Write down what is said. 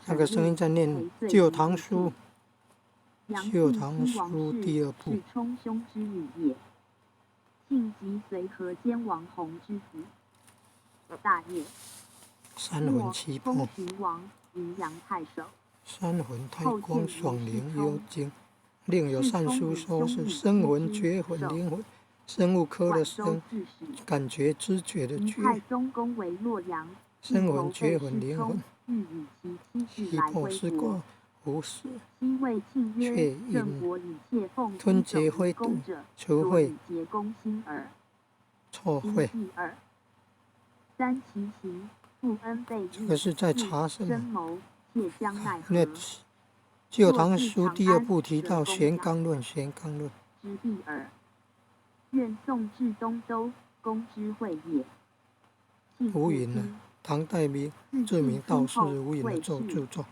那个声音在念《旧唐书》，《旧唐书》第2部。是冲兄之女也。庆即随河间王弘之子。大业。三魂七魄。封寻王，云阳太守。三魂太光，爽灵幽精。另有善书说是生魂、觉魂、灵魂。生物科的生，感觉知觉的觉。太宗公为洛阳。生魂、觉魂、灵魂。欲与其妻七魄是过无始。昔谓庆曰：郑国以切凤吞结灰度，除秽结公心耳。错会。三其行，父恩备这个是在查什么？切将奈何？那《旧唐书》第2部提到玄纲论，玄纲论。之必耳。愿宋至东周，公之会也。吴允呢？唐代著名道士吴允的著作。